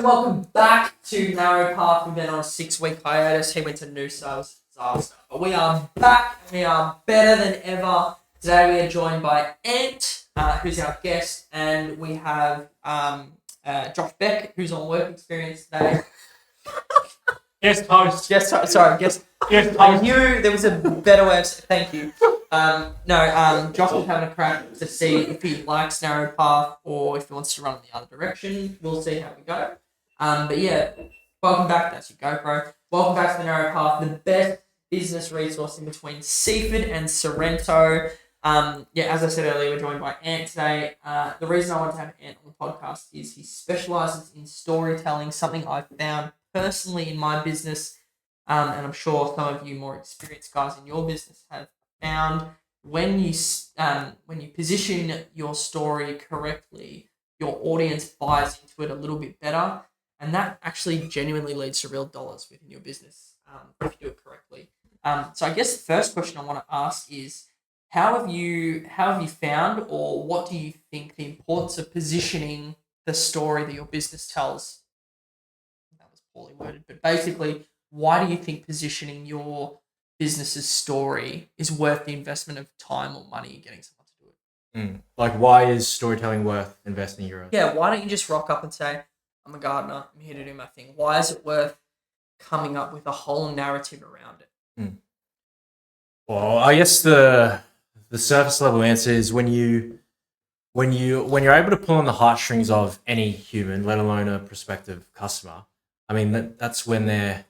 Welcome back to Narrow Path. We've been on a 6-week hiatus. He went to New South Wales. But we are back. We are better than ever. Today we are joined by Ant, who's our guest, and we have Josh Beck, who's on work experience today. Guest host. Guest host. I knew there was a better way of saying thank you. Josh is having a crack to see if he likes Narrow Path or if he wants to run in the other direction. We'll see how we go. But yeah, welcome back. That's your GoPro. Welcome back to the Narrow Path, the best business resource in between Seaford and Sorrento. As I said earlier, we're joined by Ant today. The reason I want to have Ant on the podcast is he specialises in storytelling, something I've found personally in my business, and I'm sure some of you more experienced guys in your business have found when you position your story correctly, your audience buys into it a little bit better, and that actually genuinely leads to real dollars within your business if you do it correctly. So I guess the first question I want to ask is, how have you found, or what do you think the importance of positioning the story that your business tells? That was poorly worded, but basically, why do you think positioning your business's story is worth the investment of time or money getting someone to do it? Like, why is storytelling worth investing euros? Yeah, why don't you just rock up and say, I'm a gardener, I'm here to do my thing. Why is it worth coming up with a whole narrative around it? Well, I guess the surface level answer is when you're able to pull on the heartstrings of any human, let alone a prospective customer. I mean, that's when they're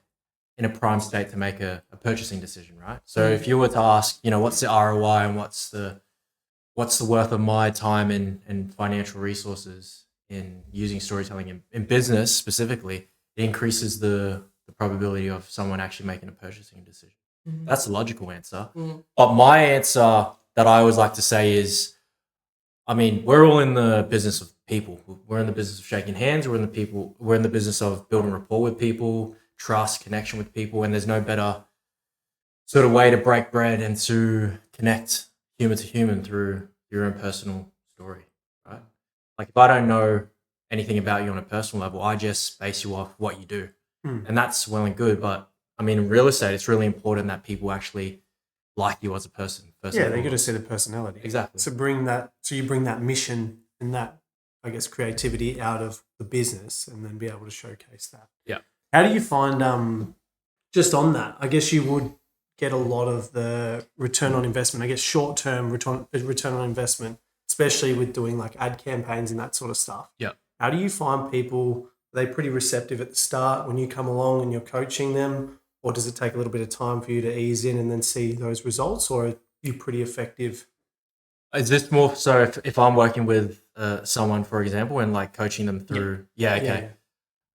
in a prime state to make a purchasing decision, right? So if you were to ask, what's the ROI and what's the worth of my time and financial resources in using storytelling in business specifically, it increases the probability of someone actually making a purchasing decision. Mm-hmm. That's a logical answer. Mm-hmm. But my answer that I always like to say is, I mean, we're all in the business of people. We're in the business of shaking hands. We're in the business of building rapport with people, trust, connection with people, and there's no better sort of way to break bread and to connect human to human through your own personal story, right? Like, if I don't know anything about you on a personal level, I just base you off what you do. And that's well and good, but I mean, in real estate, it's really important that people actually like you as a person. Yeah, they got to see the personality. Exactly. So you bring that mission and that, I guess, creativity out of the business and then be able to showcase that. Yeah. How do you find, just on that, I guess you would get a lot of the return on investment, I guess short-term return on investment, especially with doing like ad campaigns and that sort of stuff. Yeah. How do you find people, are they pretty receptive at the start when you come along and you're coaching them, or does it take a little bit of time for you to ease in and then see those results, or are you pretty effective? Is this more so if I'm working with someone, for example, and like coaching them through? Yeah, okay.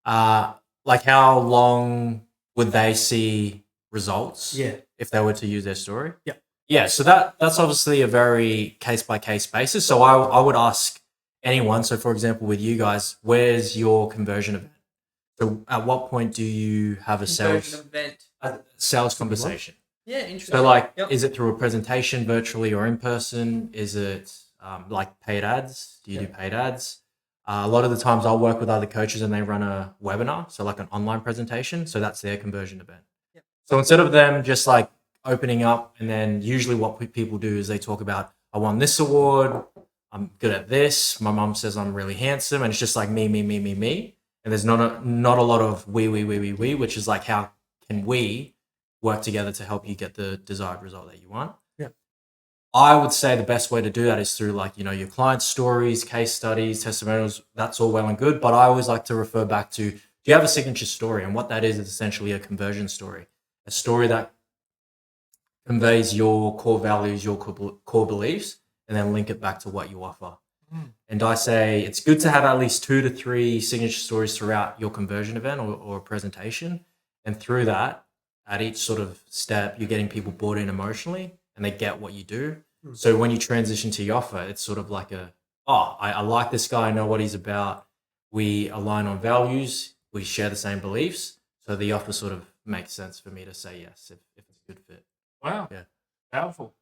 Yeah. Like, how long would they see results? Yeah. If they were to use their story? Yeah. Yeah. So that's obviously a very case by case basis. So I would ask anyone. So, for example, with you guys, where's your conversion event? So, at what point do you have a sales conversation? Yeah, interesting. So, like, is it through a presentation, virtually or in person? Is it like paid ads? Do you do paid ads? A lot of the times I'll work with other coaches and they run a webinar, so like an online presentation. So that's their conversion event. Yep. So instead of them just like opening up, and then usually what people do is they talk about, I won this award, I'm good at this, my mom says I'm really handsome, and it's just like me. And there's not a lot of we, which is like, how can we work together to help you get the desired result that you want? Yeah. I would say the best way to do that is through like, your client stories, case studies, testimonials. That's all well and good. But I always like to refer back to, do you have a signature story? And what that is essentially a conversion story, a story that conveys your core values, your core beliefs, and then link it back to what you offer. And I say it's good to have at least 2 to 3 signature stories throughout your conversion event or presentation. And through that, at each sort of step, you're getting people bought in emotionally and they get what you do. So when you transition to your offer, it's sort of like I like this guy, I know what he's about. We align on values, we share the same beliefs. So the offer sort of makes sense for me to say yes if it's a good fit. Wow. Yeah. Powerful.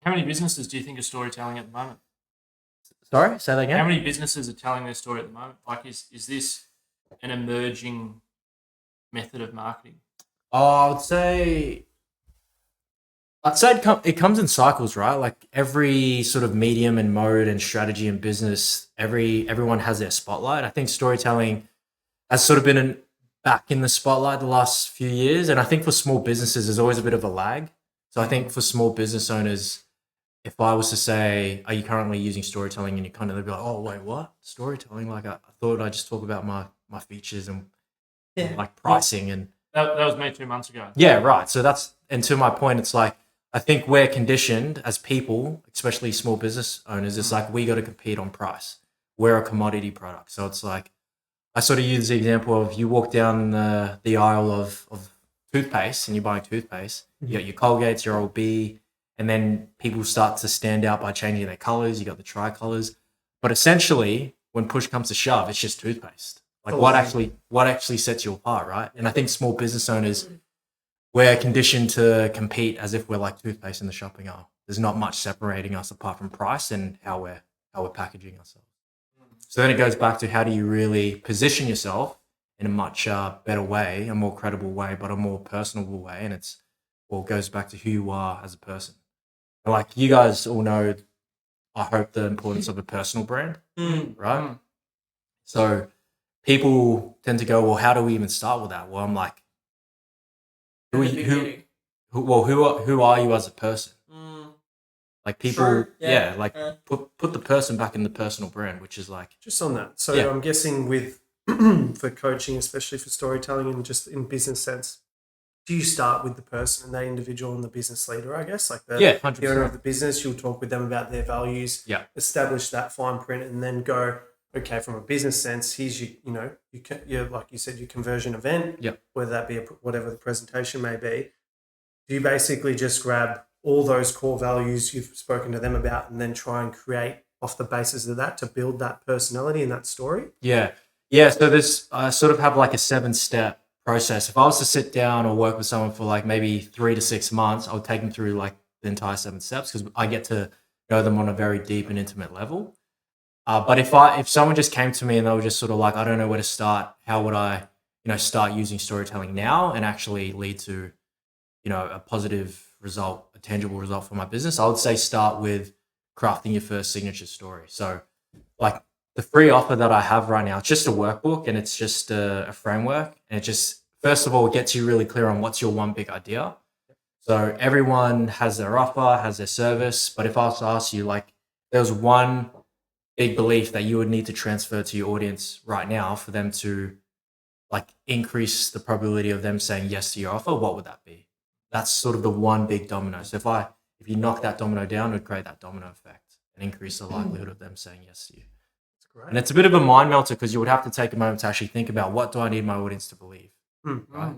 How many businesses do you think are storytelling at the moment? Sorry, say that again. How many businesses are telling their story at the moment? Like, is this an emerging method of marketing? Oh, I'd say it comes in cycles, right? Like every sort of medium and mode and strategy and business, everyone has their spotlight. I think storytelling has sort of been back in the spotlight the last few years, and I think for small businesses, there's always a bit of a lag. So I think for small business owners, if I was to say, "Are you currently using storytelling?" and you kind of they'd be like, "Oh, wait, what? Storytelling? Like I thought I just talk about my features and Yeah. like pricing and." That was me 2 months ago. Yeah, right. So and to my point, it's like, I think we're conditioned as people, especially small business owners, it's like we got to compete on price. We're a commodity product. So it's like, I sort of use the example of you walk down the aisle of toothpaste and you're buying toothpaste. You got your Colgates, your Oral-B, and then people start to stand out by changing their colors. You got the tricolors. But essentially, when push comes to shove, it's just toothpaste. Like what actually sets you apart, right? And I think small business owners, we're conditioned to compete as if we're like toothpaste in the shopping aisle. There's not much separating us apart from price and how we're packaging ourselves. So then it goes back to how do you really position yourself in a much better way, a more credible way, but a more personable way. And it goes back to who you are as a person. Like you guys all know, I hope the importance of a personal brand, right? So people tend to go, well, how do we even start with that? Well, I'm like, who are you as a person? Like people, True. put the person back in the personal brand, which is like Just on that. So Yeah. I'm guessing with for coaching, especially for storytelling and just in business sense, do you start with the person and that individual and the business leader, I guess? Like the owner 100%. of the business, you'll talk with them about their values, establish that fine print, and then go, okay, from a business sense, here's your like you said, your conversion event, whether that be whatever the presentation may be. Do you basically just grab all those core values you've spoken to them about and then try and create off the basis of that to build that personality and that story? Yeah. So this, I sort of have like a 7-step process. If I was to sit down or work with someone for like maybe 3 to 6 months, I would take them through like the entire 7 steps because I get to know them on a very deep and intimate level. But if someone just came to me and they were just sort of like, I don't know where to start, how would I, start using storytelling now and actually lead to, a positive result, a tangible result for my business? I would say start with crafting your first signature story. So like the free offer that I have right now, it's just a workbook and it's just a framework. And it just, first of all, it gets you really clear on what's your one big idea. So everyone has their offer, has their service. But if I was to ask you, like, there's one big belief that you would need to transfer to your audience right now for them to like increase the probability of them saying yes to your offer, what would that be? That's sort of the one big domino. So if you knock that domino down, it would create that domino effect and increase the likelihood of them saying yes to you. That's great. And it's a bit of a mind melter because you would have to take a moment to actually think about what do I need my audience to believe, right?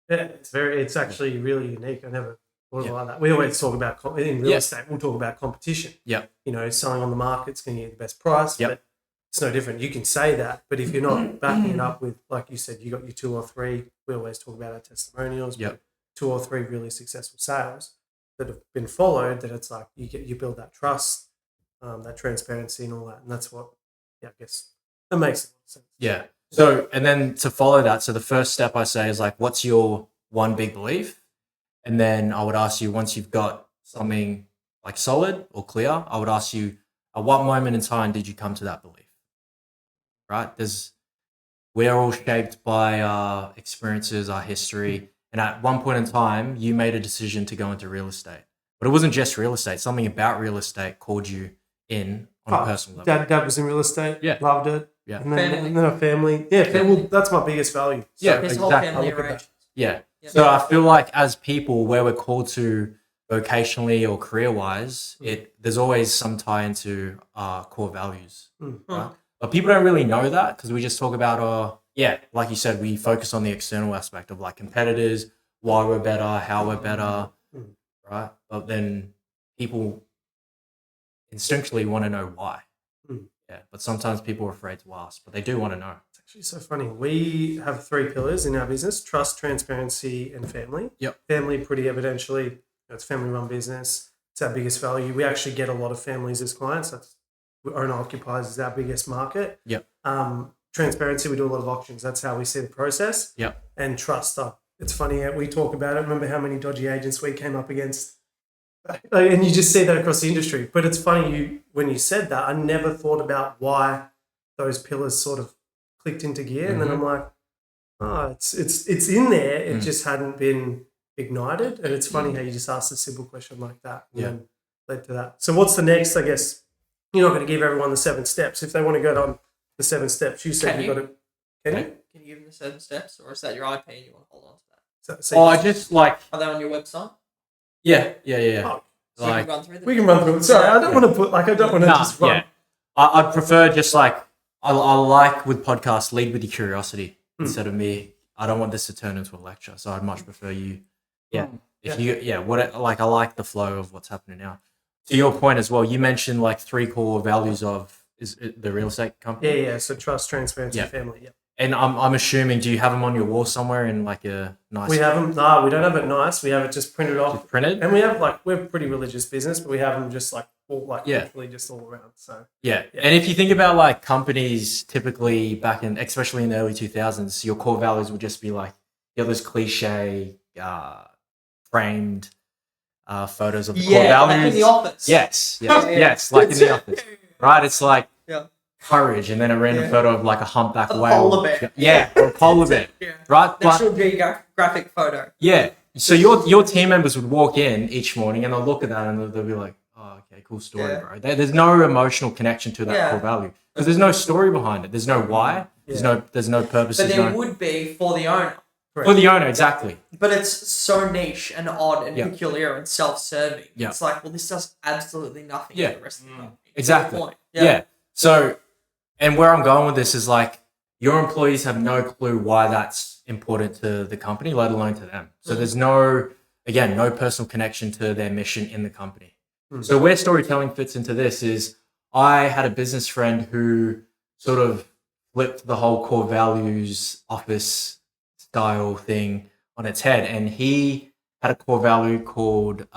Yeah, it's actually really unique. I never thought of it like that. We always talk about in real estate. We'll talk about competition. Yeah. Selling on the market's going to get the best price. But it's no different. You can say that, but if you're not backing it up with, like you said, you got your 2 or 3. We always talk about our testimonials. But 2 or 3 really successful sales that have been followed. That it's like you build that trust, that transparency, and all that. And that's what, I guess that makes a lot of sense. Yeah. So, and then to follow that, so the first step I say is like, what's your one big belief? And then I would ask you, once you've got something like solid or clear, I would ask you, at what moment in time did you come to that belief? Right? We're all shaped by our experiences, our history. And at one point in time, you made a decision to go into real estate. But it wasn't just real estate. Something about real estate called you in on a personal level. Dad was in real estate. Yeah. Loved it. Yeah. And then a family. Yeah. Well, that's my biggest value. So Yeah, His exactly. whole family arrangements. Yeah. So I feel like as people, where we're called to vocationally or career-wise, there's always some tie into our core values, right? But people don't really know that because we just talk about, like you said, we focus on the external aspect of like competitors, why we're better, how we're better, right? But then people instinctually want to know why. Yeah, but sometimes people are afraid to ask, but they do want to know. It's actually so funny. We have 3 pillars in our business: trust, transparency, and family. Yep. Family, pretty evidentially, it's family-run business. It's our biggest value. We actually get a lot of families as clients. That's owner occupiers is our biggest market. Yep. transparency. We do a lot of auctions. That's how we see the process. Yep. And trust. It's funny. We talk about it. Remember how many dodgy agents we came up against? And you just see that across the industry. But it's funny when you said that, I never thought about why those pillars sort of clicked into gear. And then I'm like, oh, it's in there. It just hadn't been ignited. And it's funny how you just asked a simple question like that and then led to that. So what's the next? I guess you're not going to give everyone the 7 steps. If they want to go down the 7 steps, you said you've got to. Can you? Can you give them the 7 steps, or is that your IP and you want to hold on to that? So I just like. Are they on your website? Yeah. Oh, So Like, we can run through them. Sorry, I don't want to put I don't want to just run. Yeah. I'd prefer just like I like with podcasts, lead with your curiosity instead of me. I don't want this to turn into a lecture, so I'd much prefer you. Yeah. I like the flow of what's happening now. To your point as well, you mentioned like 3 core values of the real estate company. Yeah. So trust, transparency, family. Yeah. And I'm assuming, do you have them on your wall somewhere in like a nice? We have them. No, we don't have it nice. We have it just printed off. Printed. And we have we're a pretty religious business, but we have them just literally just all around. So Yeah. And if you think about like companies typically especially in the early 2000s, your core values would just be like, those cliche framed photos of the core values. Like in the office. Yes, like in the office. Right? It's like courage and then a random photo of like a humpback whale. Polar bear. Yeah, or a polar bear. Right? National Geographic photo. Yeah. So your team members would walk in each morning and they'll look at that and they'll be like, oh, okay, cool story, bro. There's no emotional connection to that core value because there's no story behind it. There's no why. There's no purpose. But there would be for the owner. For the owner, exactly. But it's so niche and odd and peculiar and self-serving. Yeah. It's like, well, this does absolutely nothing for the rest of the company. Exactly. Yeah. So, and where I'm going with this is like, your employees have no clue why that's important to the company, let alone to them. So there's no personal connection to their mission in the company. So where storytelling fits into this is I had a business friend who sort of flipped the whole core values office style thing on its head. And he had a core value called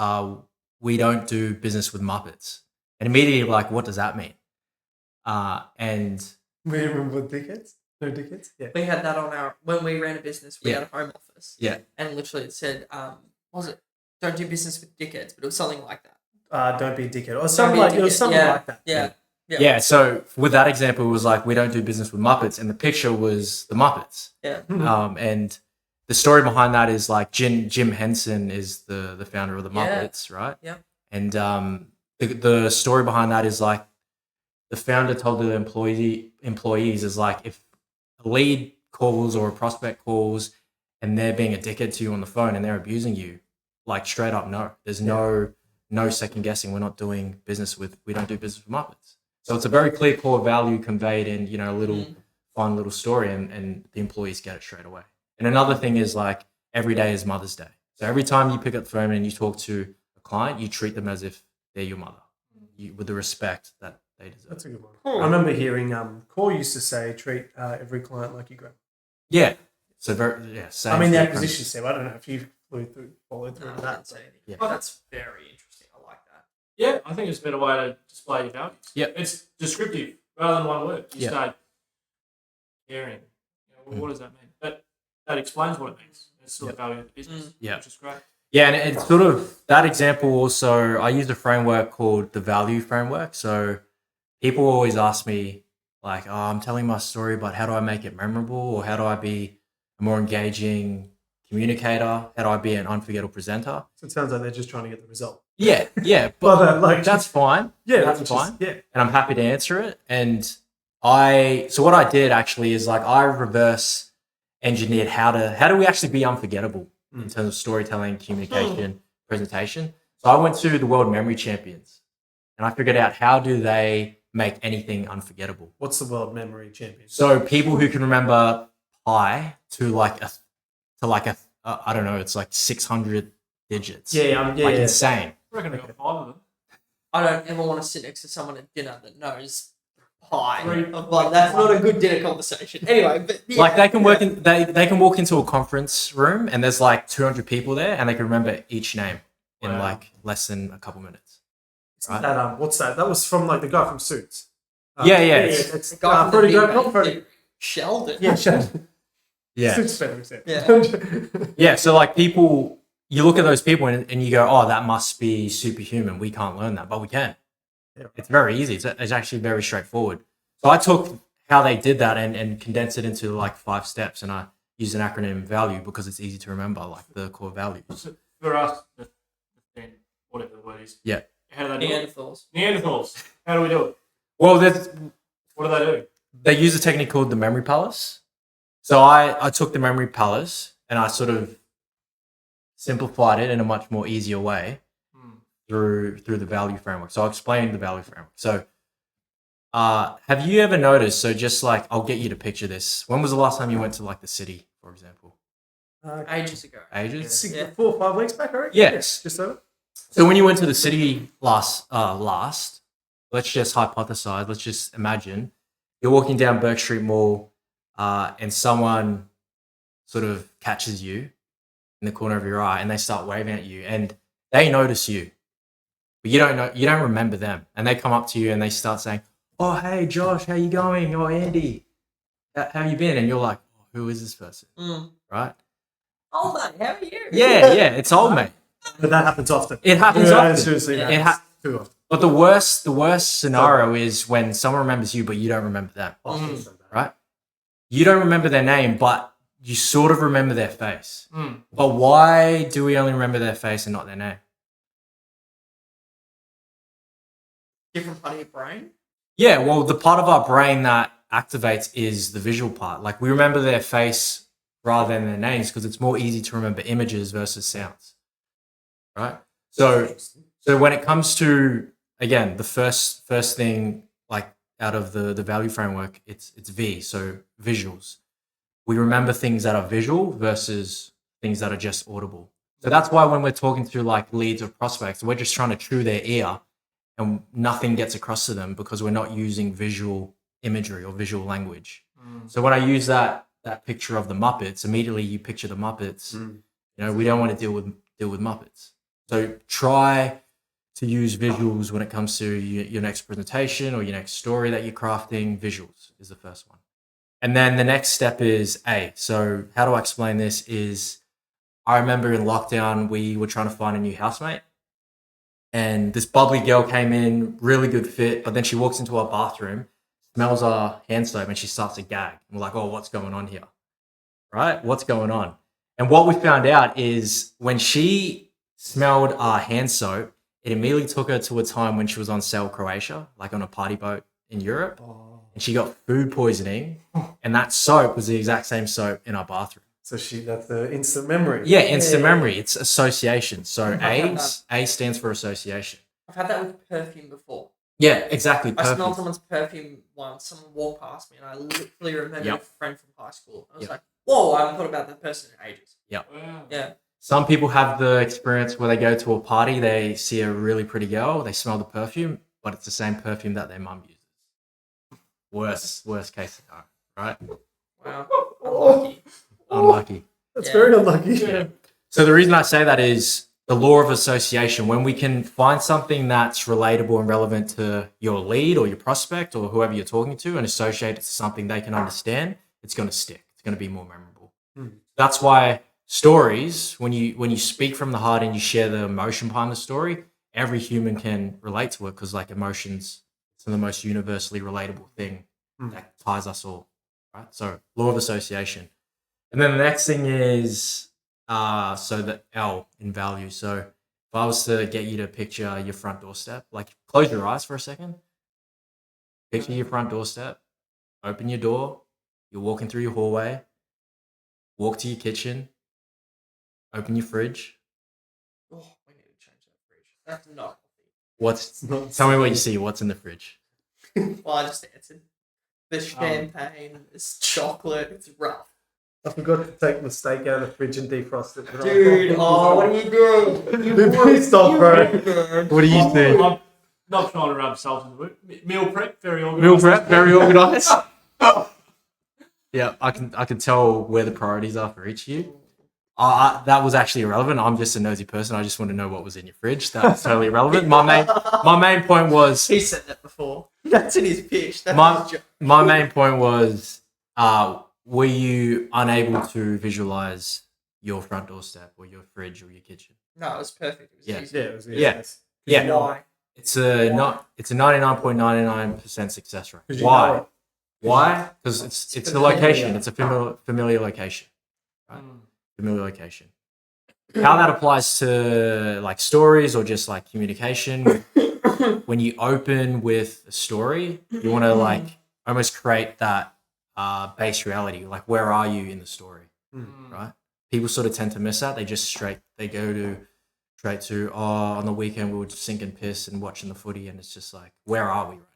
we don't do business with Muppets. And immediately like, what does that mean? And we remember dickheads? No dickheads? Yeah. We had that when we ran a business, we had a home office. Yeah. And literally it said, what was it? Don't do business with dickheads, but it was something like that. Don't be a dickhead. Or something like that. Yeah. So with that example, it was like, we don't do business with Muppets. And the picture was the Muppets. Yeah. And the story behind that is like Jim Henson is the founder of the Muppets, right? Yeah. And the story behind that is like the founder told the employees is like, if a lead calls or a prospect calls and they're being a dickhead to you on the phone and they're abusing you, like straight up, no. There's no second guessing. We don't do business with Muppets. So it's a very clear core value conveyed in, a little fun little story and the employees get it straight away. And another thing is like every day is Mother's Day. So every time you pick up the phone and you talk to a client, you treat them as if they're your mother with the respect that they deserve. That's a good one. Cool. I remember hearing Core used to say, treat every client like you grandma. Yeah. So same. I mean, the acquisition step. I don't know if you followed through that. So. Yeah. Oh, that's very interesting. I like that. Yeah, I think it's a better way to display your values. Yeah. It's descriptive rather than one word. You say caring. What does that mean? That explains what it means. It's still a value of the business, which is great. Yeah, and it's sort of that example also, I used a framework called the value framework. So people always ask me like, oh, I'm telling my story, but how do I make it memorable? Or how do I be a more engaging communicator? How do I be an unforgettable presenter? So it sounds like they're just trying to get the result. Yeah, but that's fine. Yeah, that's fine. And I'm happy to answer it. And so what I did actually is like I reverse engineered how do we actually be unforgettable in terms of storytelling, communication, presentation. So I went to the World Memory Champions and I figured out how do they make anything unforgettable. What's the World Memory Champions? So people who can remember pi to I don't know, it's like 600 digits. Insane. I reckon I got 5 of them. I don't ever want to sit next to someone at dinner that knows pie. Like that's not a good dinner conversation. Anyway, but like they can they can walk into a conference room and there's like 200 people there and they can remember each name in like less than a couple minutes. Right? That what's that? That was from like the guy from Suits. It's the guy from not Freddie. Sheldon. Yeah, sure. Yeah. It's better example. Yeah. Yeah. So like people, you look at those people and you go, oh, that must be superhuman. We can't learn that, but we can. Yeah. It's very easy. It's actually very straightforward. So I took how they did that and condensed it into like 5 steps, and I used an acronym VALUE because it's easy to remember, like the core values. So for us, then whatever the word is. Yeah. How do they do it? Neanderthals. Neanderthals. How do we do it? Well, What do they do? they use a technique called the memory palace. So I took the memory palace and I sort of simplified it in a much more easier way through the value framework. So I'll explain the value framework. So have you ever noticed, so just like, I'll get you to picture this. When was the last time you went to like the city, for example? Ages ago. Ages? Yeah. 4 or 5 weeks back, I reckon. Yes. Just over. So when you went to the city last, let's just hypothesize, let's just imagine you're walking down Burke Street Mall and someone sort of catches you in the corner of your eye and they start waving at you and they notice you, but you don't remember them. And they come up to you and they start saying, oh, hey, Josh, how you going? Oh, Andy, how you been? And you're like, oh, who is this person? Right? Oh, mate, how are you? Yeah, it's old mate. But that happens often. It happens often. Seriously, It happens too often. But the worst scenario is when someone remembers you, but you don't remember them, right? You don't remember their name, but you sort of remember their face. But why do we only remember their face and not their name? Different part of your brain? Yeah, well, the part of our brain that activates is the visual part. Like we remember their face rather than their names because it's more easy to remember images versus sounds, right? So when it comes to, again, the first thing, like out of the value framework, it's V, so visuals. We remember things that are visual versus things that are just audible. So that's why when we're talking to like leads or prospects, we're just trying to chew their ear and nothing gets across to them because we're not using visual imagery or visual language. So when I use that picture of the Muppets, immediately you picture the Muppets. You know, we don't want to deal with Muppets. So try to use visuals when it comes to your next presentation or your next story that you're crafting. Visuals is the first one. And then the next step is A. So how do I explain this is I remember in lockdown, we were trying to find a new housemate. And this bubbly girl came in, really good fit, but then she walks into our bathroom, smells our hand soap, and she starts to gag. And we're like, oh, what's going on here? Right? What's going on? And what we found out is when she smelled our hand soap, it immediately took her to a time when she was on Sail Croatia, like on a party boat in Europe. And she got food poisoning, and that soap was the exact same soap in our bathroom. So that's the instant memory. Yeah, instant memory. It's association. So A stands for association. I've had that with perfume before. Yeah, exactly. I Perfect. smelled someone's perfume once. Someone walked past me, and I literally remembered a friend from high school. I was like, whoa, I haven't thought about that person in ages. Yeah. Wow. Yeah. Some people have the experience where they go to a party, they see a really pretty girl, they smell the perfume, but it's the same perfume that their mum uses. Worst case scenario, right? Wow. Unlucky. Unlucky. That's very unlucky. Yeah. So the reason I say that is the law of association. When we can find something that's relatable and relevant to your lead or your prospect or whoever you're talking to and associate it to something they can understand, it's going to stick. It's going to be more memorable. That's why stories, when you speak from the heart and you share the emotion behind the story, every human can relate to it because like emotions, it's the most universally relatable thing that ties us all, right? So law of association. And then the next thing is so the L in value. So if I was to get you to picture your front doorstep, like close your eyes for a second, picture your front doorstep, open your door, you're walking through your hallway, walk to your kitchen, open your fridge. Oh, we need to change that fridge. That's not. Tell me what you see. What's in the fridge? Well, I just answered. There's champagne, there's chocolate, it's rough. I forgot to take the steak out of the fridge and defrost it. Dude, oh, what are you doing? Pissed off, bro. What do you think? I'm not trying to rub salt in the wound. Meal prep, very organised. Meal prep, very organized. Yeah, I can tell where the priorities are for each of you. That was actually irrelevant. I'm just a nosy person. I just want to know what was in your fridge. That's totally irrelevant. My main point was He said that before. That's in his pitch. That's his job. my main point was were you unable to visualize your front doorstep or your fridge or your kitchen? No, it was perfect. It was easy. Yeah, it was Yeah. Why? It's a 99.99% success rate. 'Cause you know Why? it. Why? Because it's the location. It's a familiar location. Right? Familiar location. How that applies to like stories or just like communication. When you open with a story, you want to like almost create that base reality. Like, where are you in the story? Right? People sort of tend to miss that. They go straight to, on the weekend we were just sinking piss and watching the footy, and it's just like, where are we right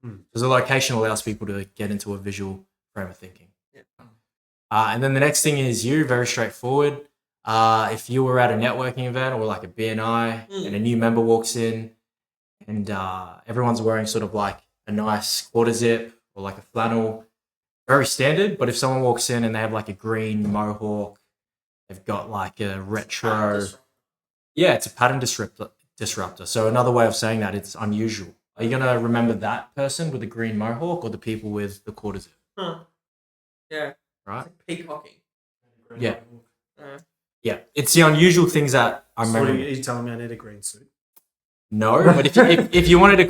now? Because the location allows people to get into a visual frame of thinking. Yeah. And then the next thing is very straightforward. If you were at a networking event or like a BNI and a new member walks in and everyone's wearing sort of like a nice quarter zip or like a flannel, very standard. But if someone walks in and they have like a green mohawk, they've got like a retro, it's a pattern disruptor. So another way of saying that, it's unusual. Are you gonna remember that person with the green mohawk or the people with the quarter zip? Yeah. Right. It's like peacocking. Yeah. Yeah, it's the unusual things that I So remember. are you telling me I need a green suit? No, but if you wanted to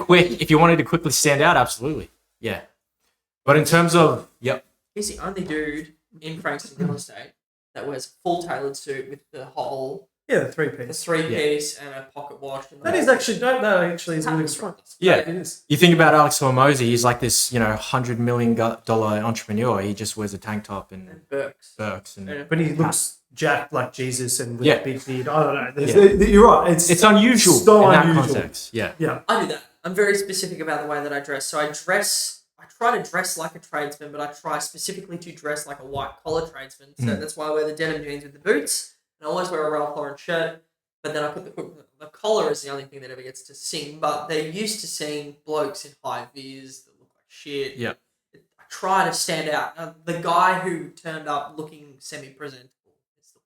quickly stand out, absolutely, yeah. But in terms of He's the only dude in Frankston real estate that wears a full tailored suit with the whole, Yeah, the the 3-piece. 3-piece and a pocket watch. And That is actually that actually is really strong. Yeah. It is. You think about Alex Hormozy, he's like this, $100 million entrepreneur. He just wears a tank top and and Burks. and Yeah. But he looks jacked like Jesus and with Yeah. a big beard. I don't know. Yeah. You're right. it's unusual so in that unusual. context. Yeah. Yeah. I do that. I'm very specific about the way that I dress. So I try to dress like a tradesman, but I try specifically to dress like a white collar tradesman. So that's why I wear the denim jeans with the boots, and I always wear a Ralph Lauren shirt. But then I put the collar is the only thing that ever gets to sing. But they're used to seeing blokes in high vis that look like shit. Yeah. I try to stand out. The guy who turned up looking semi-presentable is the job.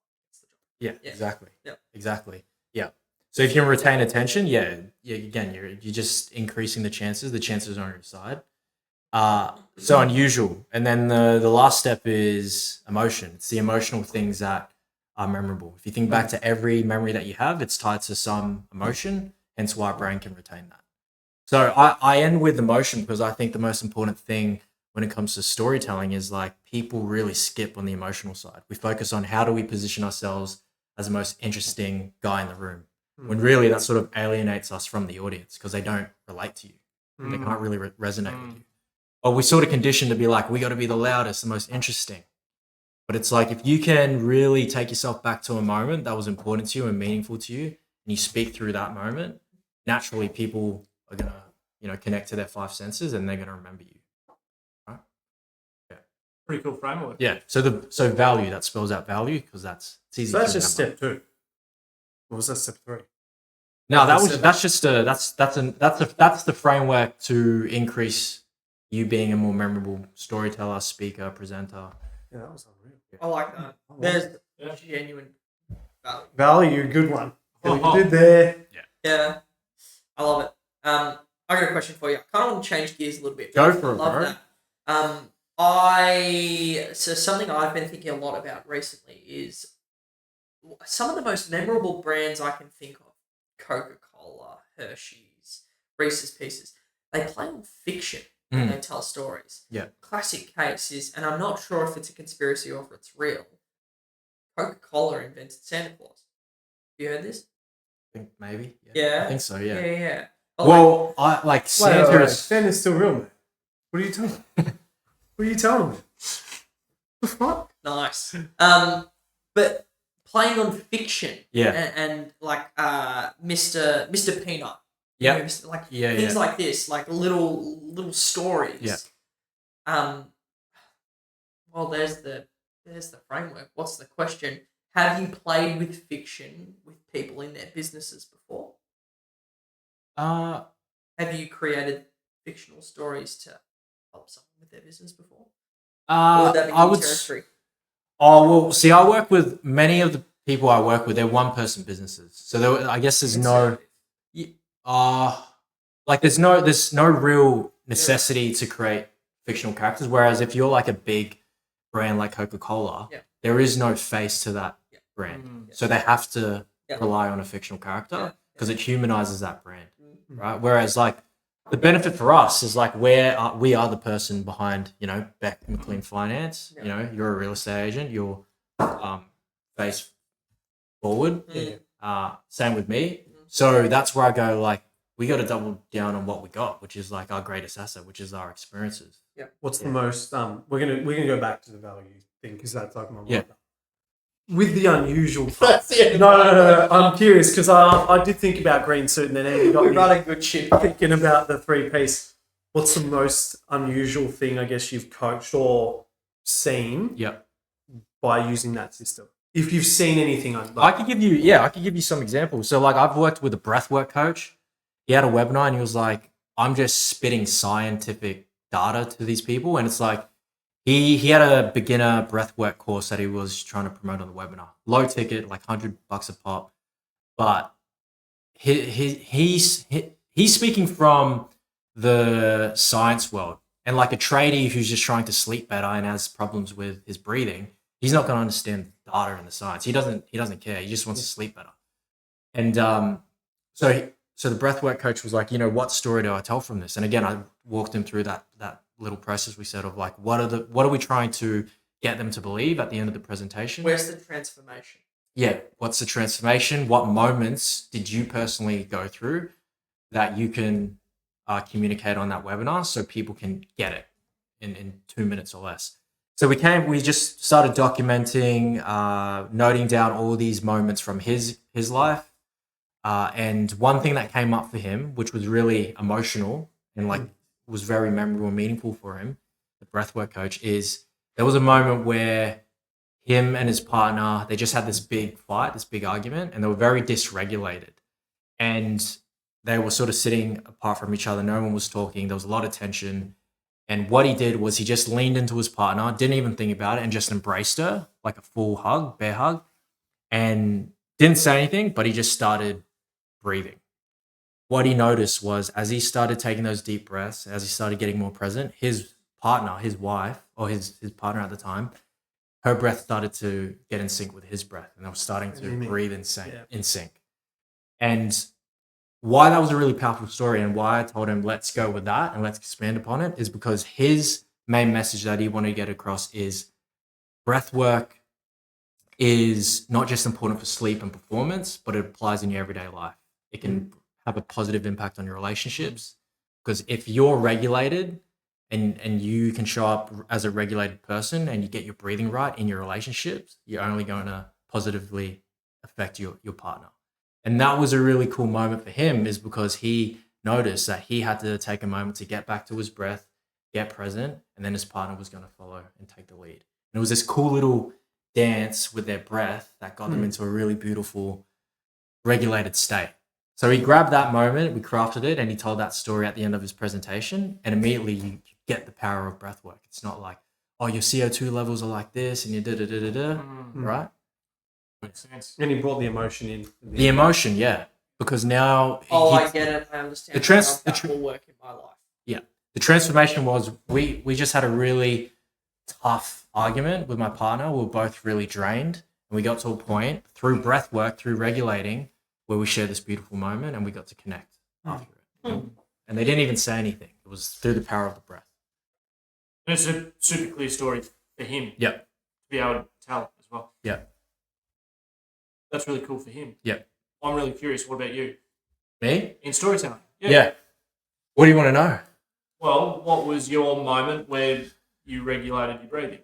Yeah, Yeah. exactly. Yeah. Exactly. Yeah. So if you can retain attention, again, you're just increasing the chances. The chances are on your side. So unusual. And then the last step is emotion. It's the emotional things that are memorable. If you think back to every memory that you have, it's tied to some emotion, hence why our brain can retain that. So I end with emotion because I think the most important thing when it comes to storytelling is like people really skip on the emotional side. We focus on how do we position ourselves as the most interesting guy in the room, when really that sort of alienates us from the audience because they don't relate to you. They can't really resonate with you. Or we're sort of conditioned to be like, we got to be the loudest, the most interesting. But it's like, if you can really take yourself back to a moment that was important to you and meaningful to you, and you speak through that moment, naturally people are going to, connect to their 5 senses and they're going to remember you. Right? Yeah. Pretty cool framework. Yeah. So value, that spells out value because it's easy. So that's to just remember. step 2. What was that step 3? No, that's the framework to increase you being a more memorable storyteller, speaker, presenter. Yeah, that was unreal. I like that. There's genuine value. Value, good one. What Oh. you did there. Yeah, I love it. I got a question for you. I kind of want to change gears a little bit. Go for I it, love bro. that. So something I've been thinking a lot about recently is some of the most memorable brands I can think of: Coca-Cola, Hershey's, Reese's Pieces. They play on fiction when they tell stories. Yeah. Classic case is, and I'm not sure if it's a conspiracy or if it's real. Coca-Cola invented Santa Claus. Have you heard this? I think maybe. Yeah. I think so, yeah. Yeah. But Well, I like Santa Wait. is... Santa's still real, man. What are you telling me? What are you telling me? The fuck? nice. But playing on fiction. Yeah. And like Mr. Peanut. Yeah. You know, like Yeah, things yeah. like this, like little stories. Yeah. Well, there's the framework. What's the question? Have you played with fiction with people in their businesses before? Have you created fictional stories to help someone with their business before? Or would that be I new would. territory? Oh well, see, I work with many of the people I work with. They're one-person businesses, so I guess there's no, like there's no real necessity to create fictional characters. Whereas if you're like a big brand like Coca-Cola, there is no face to that brand. So they have to rely on a fictional character because it humanizes that brand, right? Whereas like the benefit for us is like we are the person behind, Beck McLean Finance. You're a real estate agent. You're face forward. Same with me. So that's where I go, like, we got to double down on what we got, which is like our greatest asset, which is our experiences. Yeah. What's the most? We're gonna go back to the value thing because that's like my mind. With the unusual. No. I'm curious because I did think about green suit and then Andy got me running good ship. thinking about the 3-piece. What's the most unusual thing I guess you've coached or seen? By using that system. If you've seen anything, I could give you some examples. So like I've worked with a breathwork coach. He had a webinar and he was like, I'm just spitting scientific data to these people. And it's like, he had a beginner breathwork course that he was trying to promote on the webinar. Low ticket, like $100 a pop. But he's speaking from the science world. And like a tradie who's just trying to sleep better and has problems with his breathing, he's not going to understand the data and the science. He doesn't care. He just wants to sleep better. And so the breathwork coach was like, what story do I tell from this? And again, I walked him through that little process we said of like, what are we trying to get them to believe at the end of the presentation? Where's the transformation? Yeah. What's the transformation? What moments did you personally go through that you can communicate on that webinar so people can get it in 2 minutes or less? So we just started documenting, noting down all these moments from his life. And one thing that came up for him, which was really emotional and like was very memorable and meaningful for him, the breathwork coach, is there was a moment where him and his partner, they just had this big fight, this big argument, and they were very dysregulated. And they were sort of sitting apart from each other. No one was talking. There was a lot of tension. And what he did was he just leaned into his partner, didn't even think about it, and just embraced her like a full hug, bear hug, and didn't say anything, but he just started breathing. What he noticed was as he started taking those deep breaths, as he started getting more present, his partner, his wife, or his partner at the time, her breath started to get in sync with his breath, and they were starting to breathe in sync. And why that was a really powerful story and why I told him, let's go with that and let's expand upon it, is because his main message that he wanted to get across is breath work is not just important for sleep and performance, but it applies in your everyday life. It can have a positive impact on your relationships, because if you're regulated and you can show up as a regulated person and you get your breathing right in your relationships, you're only going to positively affect your partner. And that was a really cool moment for him, is because he noticed that he had to take a moment to get back to his breath, get present, and then his partner was going to follow and take the lead. And it was this cool little dance with their breath that got them into a really beautiful, regulated state. So he grabbed that moment, we crafted it, and he told that story at the end of his presentation. And immediately you get the power of breath work. It's not like, oh, your CO2 levels are like this and you da-da-da-da-da, right? Makes sense. And he brought the emotion in. The emotion, yeah. Because now... I get it. I understand. That will work in my life. Yeah. The transformation was we just had a really tough argument with my partner. We were both really drained. And we got to a point through breath work, through regulating, where we shared this beautiful moment and we got to connect after it. And they didn't even say anything. It was through the power of the breath. And it's a super clear story for him. Yep. To be able to tell as well. Yeah. That's really cool for him. Yeah. I'm really curious. What about you? Me? In storytelling. Yeah. What do you want to know? Well, what was your moment where you regulated your breathing?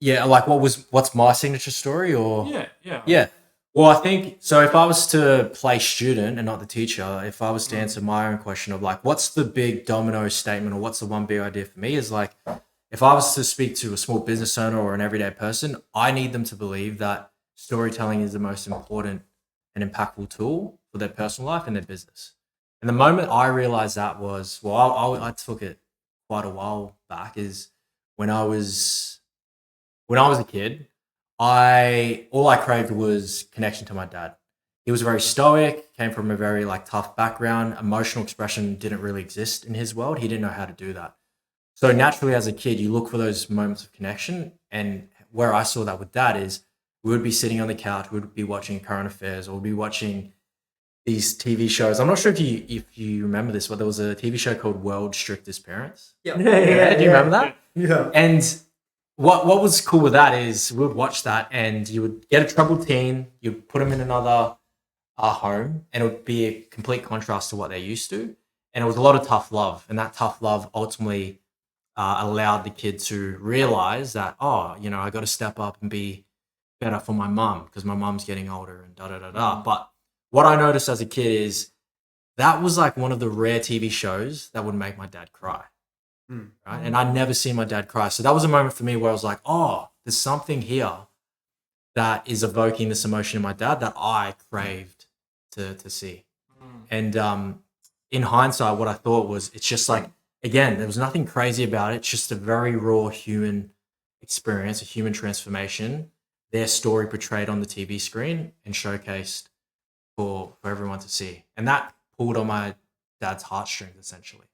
Yeah, like what's my signature story or? Yeah. Yeah. Well, I think, so if I was to play student and not the teacher, if I was to answer my own question of like, what's the big domino statement or what's the one big idea for me, is like, if I was to speak to a small business owner or an everyday person, I need them to believe that storytelling is the most important and impactful tool for their personal life and their business. And the moment I realized that was, I took it quite a while back, is when I was a kid, all I craved was connection to my dad. He was very stoic, came from a very like tough background. Emotional expression didn't really exist in his world. He didn't know how to do that. So naturally, as a kid, you look for those moments of connection. And where I saw that with Dad is we would be sitting on the couch, we would be watching current affairs, or we'd be watching these TV shows. I'm not sure if you remember this, but there was a TV show called World's Strictest Parents. Yeah. Do you remember that? Yeah. And what was cool with that is we would watch that, and you would get a troubled teen, you'd put them in another home, and it would be a complete contrast to what they're used to. And it was a lot of tough love, and that tough love ultimately allowed the kid to realize that, oh, you know, I got to step up and be better for my mum because my mum's getting older and da da da da. But what I noticed as a kid is that was like one of the rare TV shows that would make my dad cry. Right? And I'd never seen my dad cry. So that was a moment for me where I was like, oh, there's something here that is evoking this emotion in my dad that I craved to see. And in hindsight, what I thought was, it's just like, again, there was nothing crazy about it. It's just a very raw human experience, a human transformation, their story portrayed on the TV screen and showcased for everyone to see. And that pulled on my dad's heartstrings, essentially.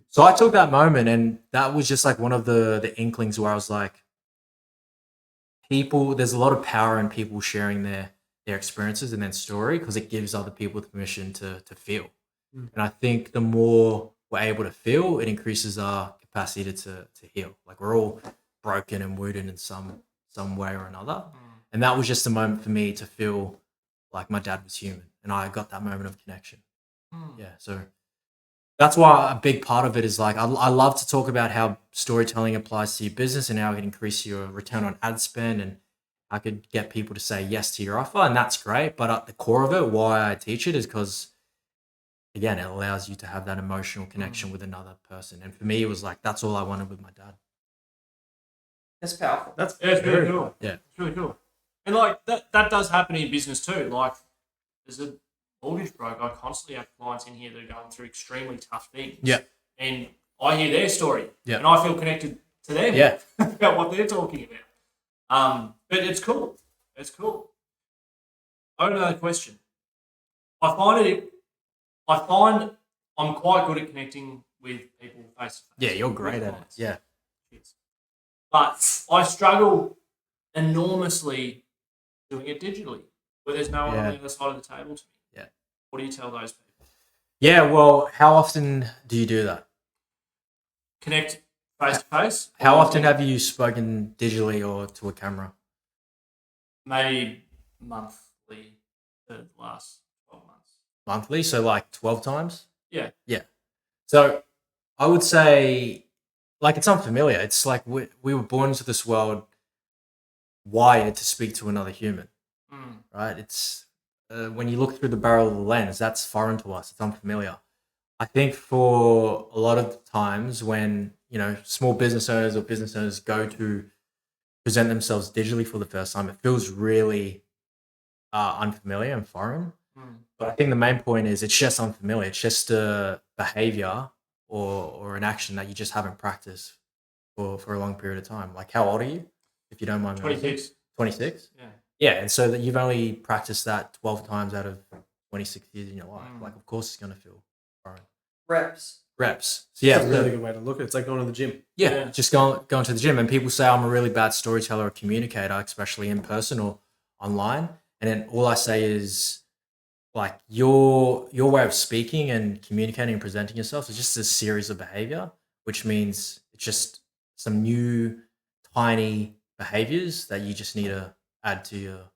So I took that moment, and that was just like one of the inklings where I was like, there's a lot of power in people sharing their experiences and their story, because it gives other people the permission to feel. And I think the more we're able to feel, it increases our capacity to heal. Like, we're all broken and wounded in some way or another. And that was just a moment for me to feel like my dad was human, and I got that moment of connection. Yeah, so that's why a big part of it is like, I love to talk about how storytelling applies to your business and how it can increase your return on ad spend, and I could get people to say yes to your offer, and that's great. But at the core of it, why I teach it is because, again, it allows you to have that emotional connection with another person. And for me, it was like, that's all I wanted with my dad. That's powerful. It's really cool. Yeah. It's really cool. And like that does happen in business too. Like, there's a mortgage broker, I constantly have clients in here that are going through extremely tough things. Yeah. And I hear their story. Yeah. And I feel connected to them. Yeah. About what they're talking about. But it's cool. It's cool. I have another question. I find I'm quite good at connecting with people face to face. Yeah, you're great at it. Yeah. But I struggle enormously doing it digitally, where there's no one on the other side of the table to me. Yeah. What do you tell those people? Yeah, well, how often do you do that? Connect face to face? How often have you spoken digitally or to a camera? Maybe monthly for the last 12 months. Monthly, so like 12 times? Yeah. Yeah. So I would say, like, it's unfamiliar. It's like we were born into this world wired to speak to another human, right? It's when you look through the barrel of the lens, that's foreign to us. It's unfamiliar. I think for a lot of times when, you know, small business owners or business owners go to present themselves digitally for the first time, it feels really unfamiliar and foreign. But I think the main point is it's just unfamiliar. It's just a behavior or an action that you just haven't practiced for a long period of time. Like, how old are you, if you don't mind? 26. 26? Yeah. Yeah, and so that you've only practiced that 12 times out of 26 years in your life. Like, of course it's going to feel foreign. Reps. So yeah, That's a really good way to look at it. It's like going to the gym. Yeah, just going to the gym. And people say I'm a really bad storyteller or communicator, especially in person or online. And then all I say is, like, your way of speaking and communicating and presenting yourself is just a series of behavior, which means it's just some new tiny behaviors that you just need to add to your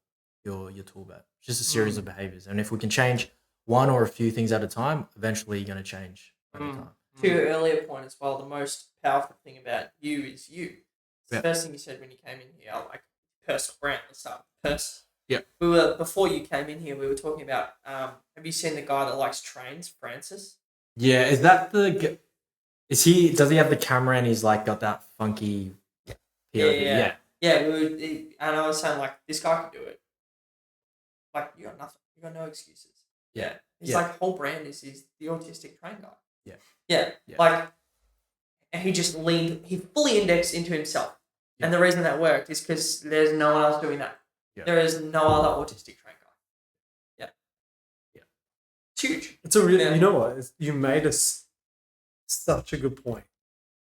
tool belt. Just a series of behaviors. And if we can change one or a few things at a time, eventually you're going to change over time. To your earlier point as well, the most powerful thing about you is you. It's the first thing you said when you came in here, like, personal brand. Let's start with person. Yeah. Before you came in here, we were talking about, have you seen the guy that likes trains, Francis? Yeah, does he have the camera and he's like got that funky POV? Yeah, and I was saying, like, this guy could do it. Like, you got nothing. You got no excuses. Yeah. His like whole brand is the autistic train guy. Yeah. Like, and he fully indexed into himself. Yeah. And the reason that worked is because there's no one else doing that. Yeah. There is no other autistic train guy. Yeah. It's huge. It's a really, you know what? You made us such a good point.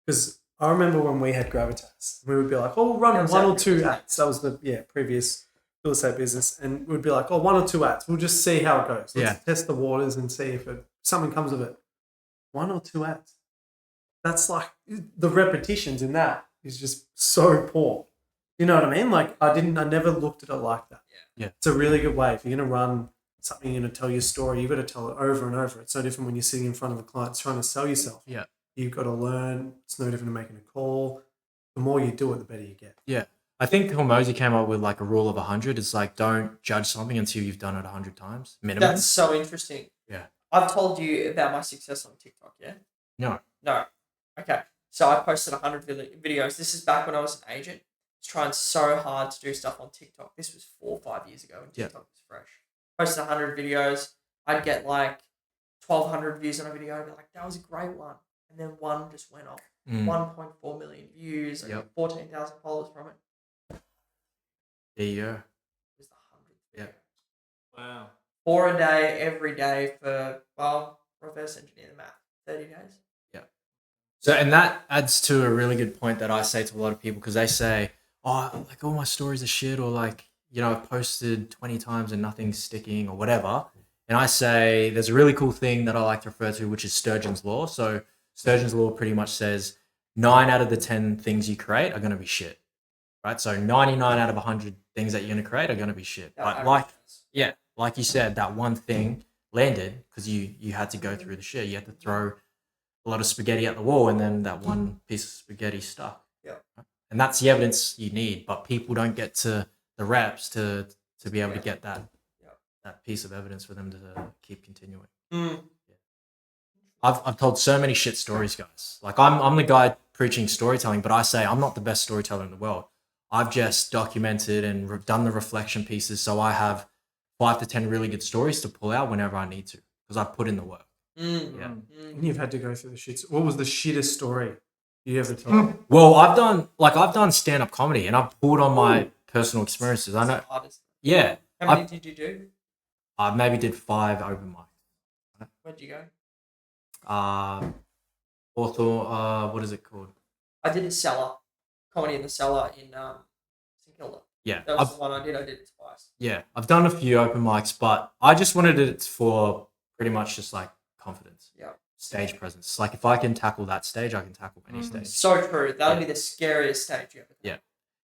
Because I remember when we had Gravitas, we would be like, oh, we'll run That was one our or two previous ads. That was the previous real estate business. And we'd be like, oh, one or two ads. We'll just see how it goes. Let's test the waters and see if something comes of it. 1 or 2 ads. That's like the repetitions in that is just so poor. You know what I mean? Like I never looked at it like that. Yeah. It's a really good way. If you're going to run something, you're going to tell your story, you've got to tell it over and over. It's no different when you're sitting in front of a client trying to sell yourself. Yeah. You've got to learn. It's no different than making a call. The more you do it, the better you get. Yeah. I think Hormozy came up with like a rule of 100. It's like, don't judge something until you've done it 100 times minimum. That's so interesting. Yeah. I've told you about my success on TikTok, yeah? No. Okay. So I posted 100 videos. This is back when I was an agent. I was trying so hard to do stuff on TikTok. This was 4 or 5 years ago when TikTok was fresh. Posted 100 videos. I'd get like 1,200 views on a video. I'd be like, that was a great one. And then one just went off. 1.4 million views. I got 14,000 followers from it. There you go. It was the 100th video. Wow. 4 a day, every day for, well, reverse engineer the math. 30 days. So, and that adds to a really good point that I say to a lot of people because they say, oh, like all my stories are shit or like, you know, I've posted 20 times and nothing's sticking or whatever. And I say there's a really cool thing that I like to refer to, which is Sturgeon's Law. So Sturgeon's Law pretty much says 9 out of the 10 things you create are going to be shit, right? So 99 out of 100 things that you're going to create are going to be shit. But like you said, that one thing landed because you had to go through the shit. You had to throw a lot of spaghetti at the wall and then that one piece of spaghetti stuck. Yeah. And that's the evidence you need, but people don't get to the reps to be able to get that piece of evidence for them to keep continuing. I've told so many shit stories, guys. Like I'm the guy preaching storytelling, but I say I'm not the best storyteller in the world. I've just documented and done the reflection pieces, so I have 5 to 10 really good stories to pull out whenever I need to because I put in the work. And you've had to go through the shits. What was the shittest story you ever told? Well, I've done stand-up comedy and I've pulled on my personal experiences. I know. Yeah. How many did you do? I maybe did 5 open mics. Where'd you go? What is it called? I did a cellar. Comedy in the Cellar in St Kilda. Yeah. That was the one I did. I did it twice. Yeah. I've done a few open mics, but I just wanted it for pretty much just like confidence. Yeah. Stage presence. Like if I can tackle that stage, I can tackle any stage. So true. That'll be the scariest stage you ever done. Yeah.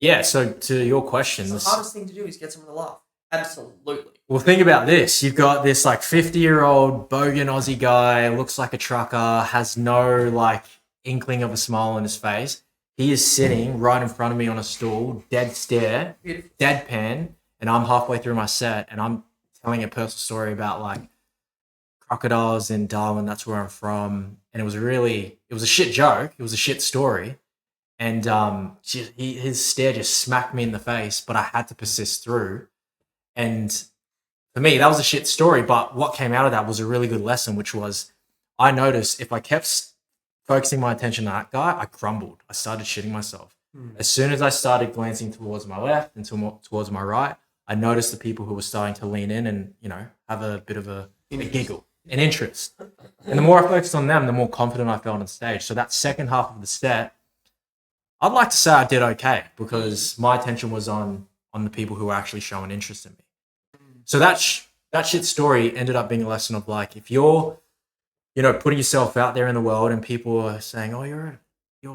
Yeah. So to your question, The hardest thing to do is get someone to laugh. Absolutely. Well, think about this. You've got this like 50-year-old bogan Aussie guy, looks like a trucker, has no like inkling of a smile on his face. He is sitting right in front of me on a stool, dead stare, Beautiful. deadpan, and I'm halfway through my set and I'm telling a personal story about like crocodiles in Darwin. That's where I'm from. And it was a shit joke. It was a shit story. And his stare just smacked me in the face, but I had to persist through. And for me, that was a shit story. But what came out of that was a really good lesson, which was I noticed if I kept focusing my attention on that guy, I crumbled. I started shitting myself. As soon as I started glancing towards my left and towards my right, I noticed the people who were starting to lean in and, you know, have a bit of a giggle, an interest. And the more I focused on them, the more confident I felt on stage. So that second half of the set, I'd like to say I did okay because my attention was on the people who were actually showing interest in me. So that shit story ended up being a lesson of like, if you're, you know, putting yourself out there in the world and people are saying, oh, you're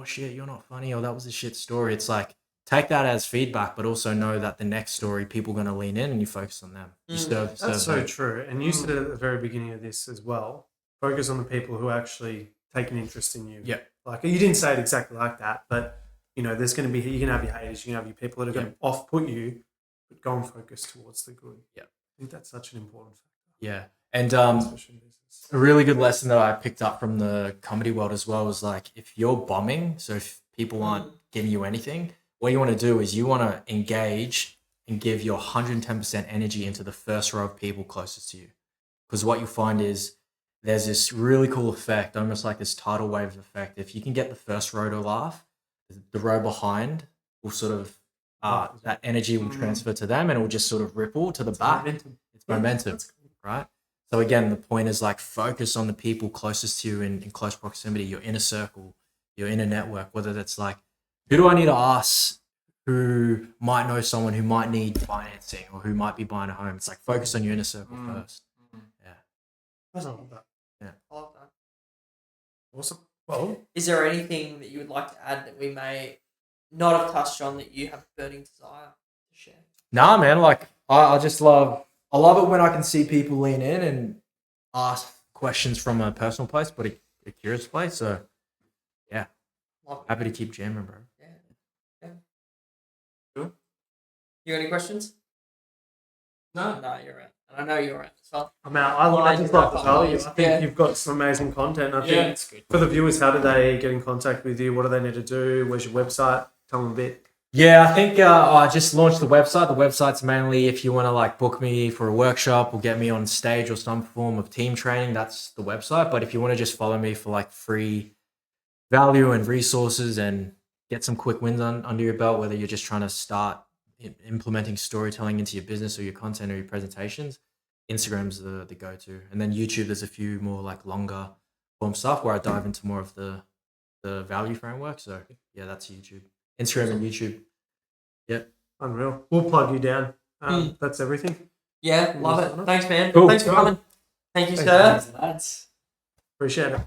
shit, you're not funny, or that was a shit story. It's like, take that as feedback, but also know that the next story, people are going to lean in and you focus on them. That's so true. And you said it at the very beginning of this as well. Focus on the people who actually take an interest in you. Yeah. Like, you didn't say it exactly like that, but, you know, there's going to be, you can have your haters, you can have your people that are going to off-put you, but go and focus towards the good. Yeah. I think that's such an important factor. Yeah. And Especially in business. a really good lesson that I picked up from the comedy world as well was like, if you're bombing, so if people aren't giving you anything, what you want to do is you want to engage and give your 110% energy into the first row of people closest to you. Because what you find is there's this really cool effect, almost like this tidal wave effect. If you can get the first row to laugh, the row behind will sort of, that energy will transfer to them and it will just sort of ripple to the back. It's momentum, right? So again, the point is like focus on the people closest to you in close proximity, your inner circle, your inner network, whether that's like, who do I need to ask who might know someone who might need financing or who might be buying a home. It's like focus on your inner circle first. Yeah. I love that. I love that. Awesome. Well, Is there anything that you would like to add that we may not have touched on that you have a burning desire to share? Nah, man. Like I just love it when I can see people lean in and ask questions from a personal place, but a curious place. So yeah, Love it. happy to keep jamming, bro. Yeah. Cool. You got any questions? No. No, you're right. And I know you're right as well. I'm out. I just love to tell you. I think Yeah. you've got some amazing content. I think Yeah, it's good. for the viewers, how do they get in contact with you? What do they need to do? Where's your website? Tell them a bit. Yeah, I think I just launched the website. The website's mainly if you want to like book me for a workshop or get me on stage or some form of team training, that's the website. But if you want to just follow me for like free value and resources and get some quick wins under your belt, whether you're just trying to start implementing storytelling into your business or your content or your presentations, Instagram's the go-to. And then YouTube, there's a few more like longer form stuff where I dive into more of the value framework. So yeah, that's YouTube. Instagram and YouTube. Yep. Unreal. We'll plug you down. That's everything. Yeah, love it. Thanks, man. Cool. Thanks for coming. Thank you, Thanks, sir. man. Lads. Appreciate it.